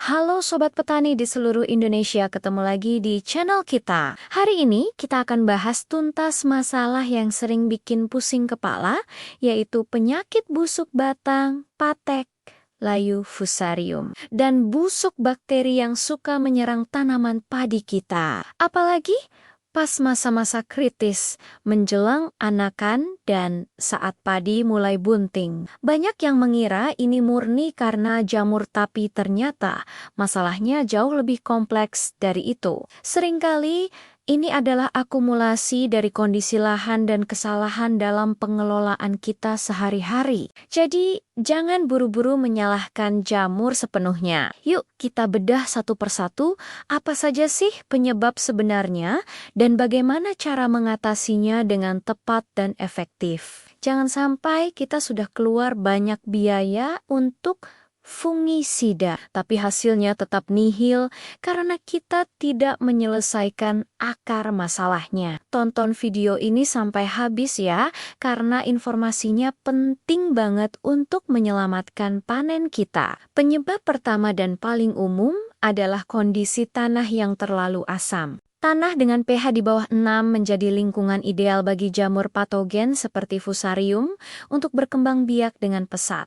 Halo Sobat Petani di seluruh Indonesia, ketemu lagi di channel kita. Hari ini kita akan bahas tuntas masalah yang sering bikin pusing kepala, yaitu penyakit busuk batang, patek, layu fusarium, dan busuk bakteri yang suka menyerang tanaman padi kita. Apalagi pas masa-masa kritis, menjelang anakan dan saat padi mulai bunting. Banyak yang mengira ini murni karena jamur, tapi ternyata masalahnya jauh lebih kompleks dari itu. Seringkali ini adalah akumulasi dari kondisi lahan dan kesalahan dalam pengelolaan kita sehari-hari. Jadi, jangan buru-buru menyalahkan jamur sepenuhnya. Yuk, kita bedah satu persatu apa saja sih penyebab sebenarnya dan bagaimana cara mengatasinya dengan tepat dan efektif. Jangan sampai kita sudah keluar banyak biaya untuk fungisida, tapi hasilnya tetap nihil karena kita tidak menyelesaikan akar masalahnya. Tonton video ini sampai habis ya, karena informasinya penting banget untuk menyelamatkan panen kita. Penyebab pertama dan paling umum adalah kondisi tanah yang terlalu asam. Tanah dengan pH di bawah 6 menjadi lingkungan ideal bagi jamur patogen seperti fusarium untuk berkembang biak dengan pesat.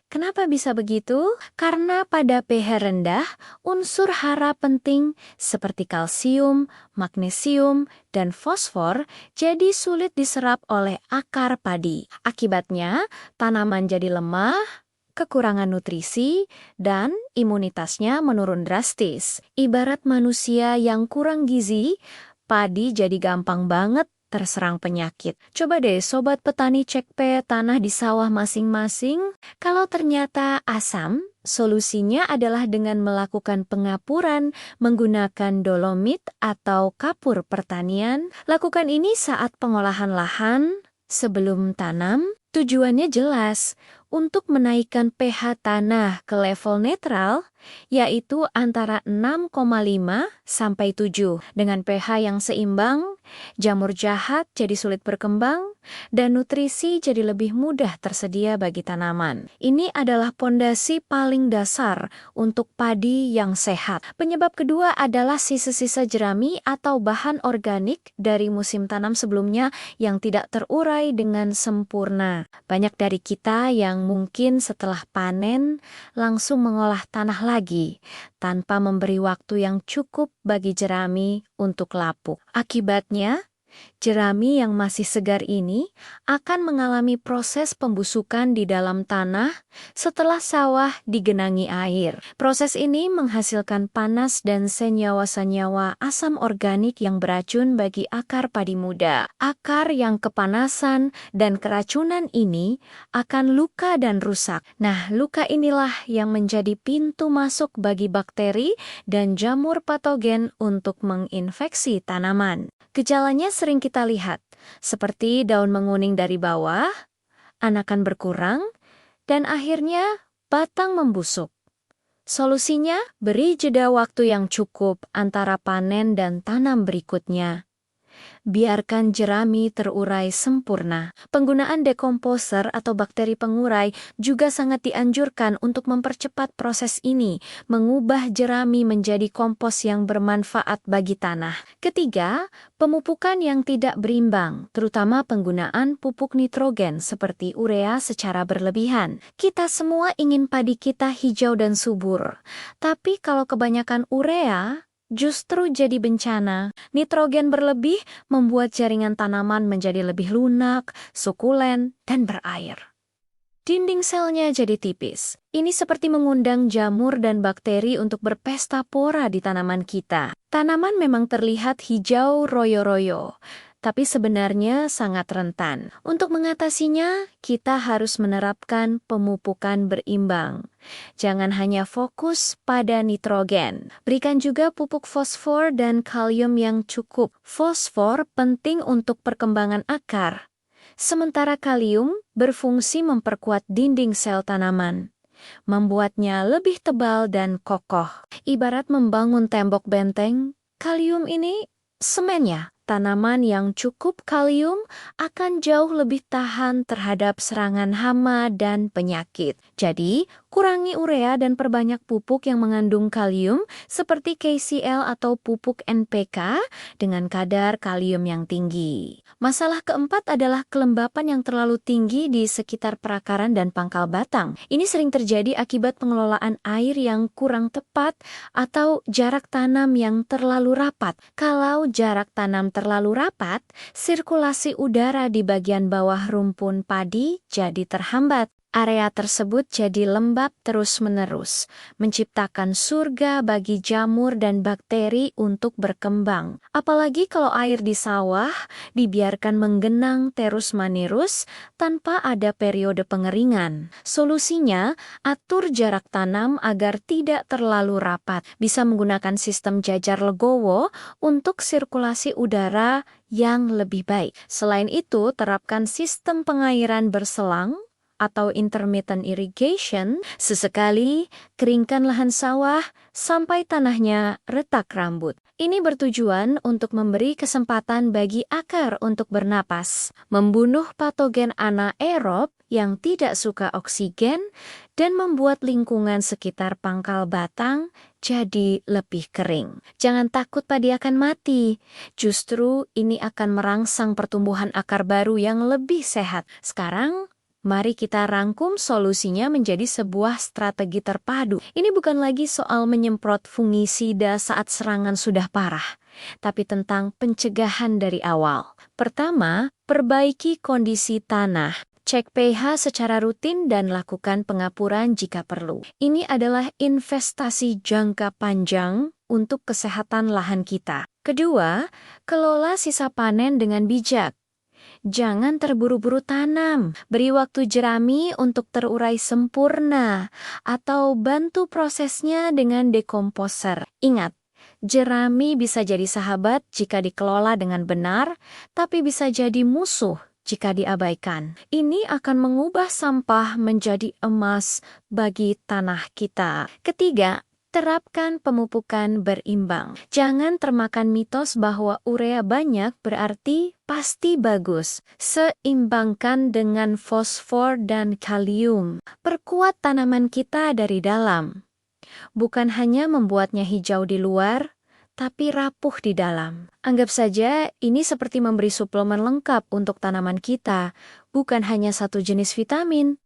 Kenapa bisa begitu? Karena pada pH rendah, unsur hara penting seperti kalsium, magnesium, dan fosfor jadi sulit diserap oleh akar padi. Akibatnya, tanaman jadi lemah, kekurangan nutrisi, dan imunitasnya menurun drastis. Ibarat manusia yang kurang gizi, padi jadi gampang banget terserang penyakit. Coba deh Sobat Petani cek pH tanah di sawah masing-masing. Kalau ternyata asam, solusinya adalah dengan melakukan pengapuran menggunakan dolomit atau kapur pertanian. Lakukan ini saat pengolahan lahan sebelum tanam. Tujuannya jelas, untuk menaikkan pH tanah ke level netral, yaitu antara 6,5 sampai 7. Dengan pH yang seimbang, jamur jahat jadi sulit berkembang, dan nutrisi jadi lebih mudah tersedia bagi tanaman. Ini adalah pondasi paling dasar untuk padi yang sehat. Penyebab kedua adalah sisa-sisa jerami atau bahan organik dari musim tanam sebelumnya yang tidak terurai dengan sempurna. Banyak dari kita yang mungkin setelah panen langsung mengolah tanah lagi tanpa memberi waktu yang cukup bagi jerami untuk lapuk. Akibatnya, jerami yang masih segar ini akan mengalami proses pembusukan di dalam tanah setelah sawah digenangi air. Proses ini menghasilkan panas dan senyawa-senyawa asam organik yang beracun bagi akar padi muda. Akar yang kepanasan dan keracunan ini akan luka dan rusak. Nah, luka inilah yang menjadi pintu masuk bagi bakteri dan jamur patogen untuk menginfeksi tanaman. Gejalanya sering kita lihat, seperti daun menguning dari bawah, anakan berkurang, dan akhirnya batang membusuk. Solusinya, beri jeda waktu yang cukup antara panen dan tanam berikutnya. Biarkan jerami terurai sempurna. Penggunaan dekomposer atau bakteri pengurai juga sangat dianjurkan untuk mempercepat proses ini, mengubah jerami menjadi kompos yang bermanfaat bagi tanah. Ketiga, pemupukan yang tidak berimbang, terutama penggunaan pupuk nitrogen seperti urea secara berlebihan. Kita semua ingin padi kita hijau dan subur, tapi kalau kebanyakan urea, justru jadi bencana. Nitrogen berlebih membuat jaringan tanaman menjadi lebih lunak, sukulen, dan berair. Dinding selnya jadi tipis. Ini seperti mengundang jamur dan bakteri untuk berpesta pora di tanaman kita. Tanaman memang terlihat hijau royo-royo, tapi sebenarnya sangat rentan. Untuk mengatasinya, kita harus menerapkan pemupukan berimbang. Jangan hanya fokus pada nitrogen. Berikan juga pupuk fosfor dan kalium yang cukup. Fosfor penting untuk perkembangan akar, sementara kalium berfungsi memperkuat dinding sel tanaman, membuatnya lebih tebal dan kokoh. Ibarat membangun tembok benteng, kalium ini semennya. Tanaman yang cukup kalium akan jauh lebih tahan terhadap serangan hama dan penyakit. Jadi, Kurangi urea dan perbanyak pupuk yang mengandung kalium seperti KCl atau pupuk NPK dengan kadar kalium yang tinggi. Masalah keempat adalah kelembapan yang terlalu tinggi di sekitar perakaran dan pangkal batang. Ini sering terjadi akibat pengelolaan air yang kurang tepat atau jarak tanam yang terlalu rapat. Kalau jarak tanam terlalu rapat, sirkulasi udara di bagian bawah rumpun padi jadi terhambat. Area tersebut jadi lembab terus-menerus, menciptakan surga bagi jamur dan bakteri untuk berkembang. Apalagi kalau air di sawah dibiarkan menggenang terus-menerus tanpa ada periode pengeringan. Solusinya, atur jarak tanam agar tidak terlalu rapat. Bisa menggunakan sistem jajar legowo untuk sirkulasi udara yang lebih baik. Selain itu, terapkan sistem pengairan berselang atau intermittent irrigation, sesekali keringkan lahan sawah sampai tanahnya retak rambut. Ini bertujuan untuk memberi kesempatan bagi akar untuk bernapas, membunuh patogen anaerob yang tidak suka oksigen, dan membuat lingkungan sekitar pangkal batang jadi lebih kering. Jangan takut padi akan mati, justru ini akan merangsang pertumbuhan akar baru yang lebih sehat. Sekarang, mari kita rangkum solusinya menjadi sebuah strategi terpadu. Ini bukan lagi soal menyemprot fungisida saat serangan sudah parah, tapi tentang pencegahan dari awal. Pertama, perbaiki kondisi tanah. Cek pH secara rutin dan lakukan pengapuran jika perlu. Ini adalah investasi jangka panjang untuk kesehatan lahan kita. Kedua, kelola sisa panen dengan bijak. Jangan terburu-buru tanam, beri waktu jerami untuk terurai sempurna, atau bantu prosesnya dengan dekomposer. Ingat, jerami bisa jadi sahabat jika dikelola dengan benar, tapi bisa jadi musuh jika diabaikan. Ini akan mengubah sampah menjadi emas bagi tanah kita. Ketiga, terapkan pemupukan berimbang. Jangan termakan mitos bahwa urea banyak berarti pasti bagus. Seimbangkan dengan fosfor dan kalium. Perkuat tanaman kita dari dalam. Bukan hanya membuatnya hijau di luar, tapi rapuh di dalam. Anggap saja ini seperti memberi suplemen lengkap untuk tanaman kita, bukan hanya satu jenis vitamin.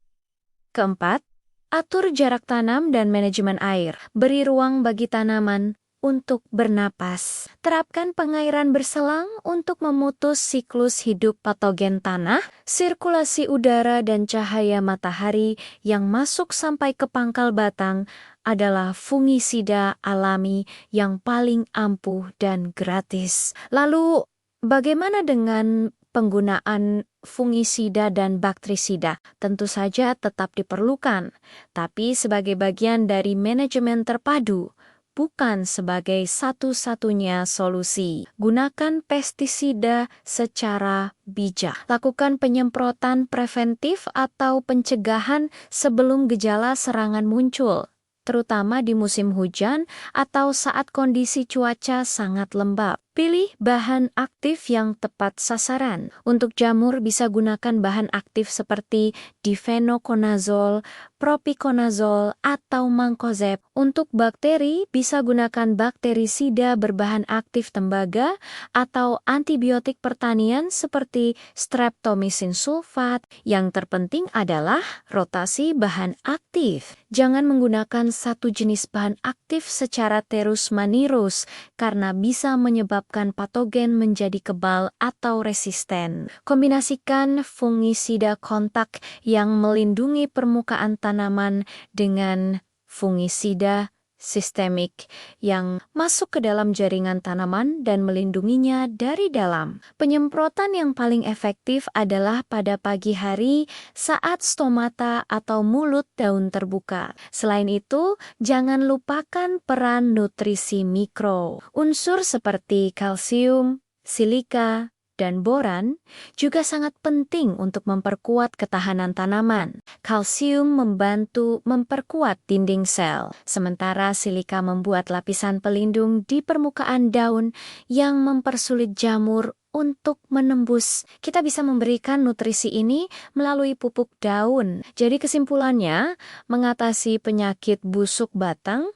Keempat, atur jarak tanam dan manajemen air. Beri ruang bagi tanaman untuk bernapas. Terapkan pengairan berselang untuk memutus siklus hidup patogen tanah, sirkulasi udara dan cahaya matahari yang masuk sampai ke pangkal batang adalah fungisida alami yang paling ampuh dan gratis. Lalu, bagaimana dengan penggunaan fungisida dan bakterisida? Tentu saja tetap diperlukan, tapi sebagai bagian dari manajemen terpadu, bukan sebagai satu-satunya solusi. Gunakan pestisida secara bijak. Lakukan penyemprotan preventif atau pencegahan sebelum gejala serangan muncul, terutama di musim hujan atau saat kondisi cuaca sangat lembab. Pilih bahan aktif yang tepat sasaran. Untuk jamur bisa gunakan bahan aktif seperti difenoconazole, propiconazole, atau mancozeb. Untuk bakteri bisa gunakan bakterisida berbahan aktif tembaga atau antibiotik pertanian seperti streptomycin sulfat. Yang terpenting adalah rotasi bahan aktif. Jangan menggunakan satu jenis bahan aktif secara terus-menerus karena bisa menyebabkan patogen menjadi kebal atau resisten. Kombinasikan fungisida kontak yang melindungi permukaan tanaman dengan fungisida sistemik yang masuk ke dalam jaringan tanaman dan melindunginya dari dalam. Penyemprotan yang paling efektif adalah pada pagi hari saat stomata atau mulut daun terbuka. Selain itu, jangan lupakan peran nutrisi mikro. Unsur seperti kalsium, silika, dan boran juga sangat penting untuk memperkuat ketahanan tanaman. Kalsium membantu memperkuat dinding sel, sementara silika membuat lapisan pelindung di permukaan daun yang mempersulit jamur untuk menembus. Kita bisa memberikan nutrisi ini melalui pupuk daun. Jadi kesimpulannya, mengatasi penyakit busuk batang,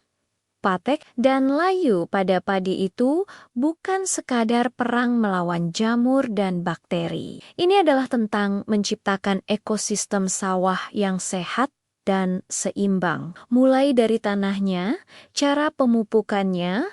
patek, dan layu pada padi itu bukan sekadar perang melawan jamur dan bakteri. Ini adalah tentang menciptakan ekosistem sawah yang sehat dan seimbang. Mulai dari tanahnya, cara pemupukannya,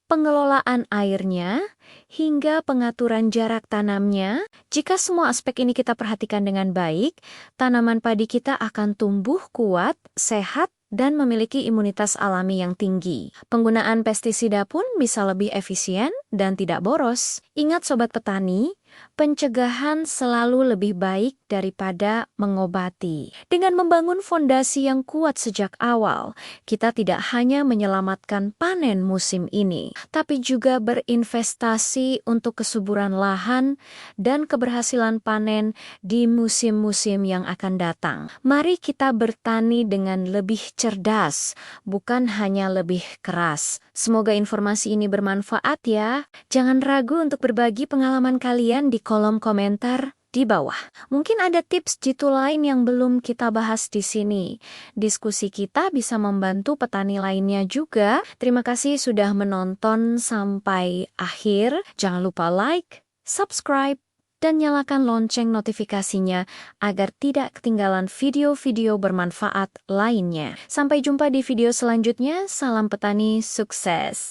pengelolaan airnya, hingga pengaturan jarak tanamnya. Jika semua aspek ini kita perhatikan dengan baik, tanaman padi kita akan tumbuh kuat, sehat, dan memiliki imunitas alami yang tinggi. Penggunaan pestisida pun bisa lebih efisien dan tidak boros. Ingat sobat petani, pencegahan selalu lebih baik daripada mengobati. Dengan membangun fondasi yang kuat sejak awal, kita tidak hanya menyelamatkan panen musim ini, tapi juga berinvestasi untuk kesuburan lahan dan keberhasilan panen di musim-musim yang akan datang. Mari kita bertani dengan lebih cerdas, bukan hanya lebih keras. Semoga informasi ini bermanfaat ya. Jangan ragu untuk berbagi pengalaman kalian di kolom komentar di bawah. Mungkin ada tips jitu lain yang belum kita bahas di sini. Diskusi kita bisa membantu petani lainnya juga. Terima kasih sudah menonton sampai akhir. Jangan lupa like, subscribe, dan nyalakan lonceng notifikasinya agar tidak ketinggalan video-video bermanfaat lainnya. Sampai jumpa di video selanjutnya. Salam petani sukses!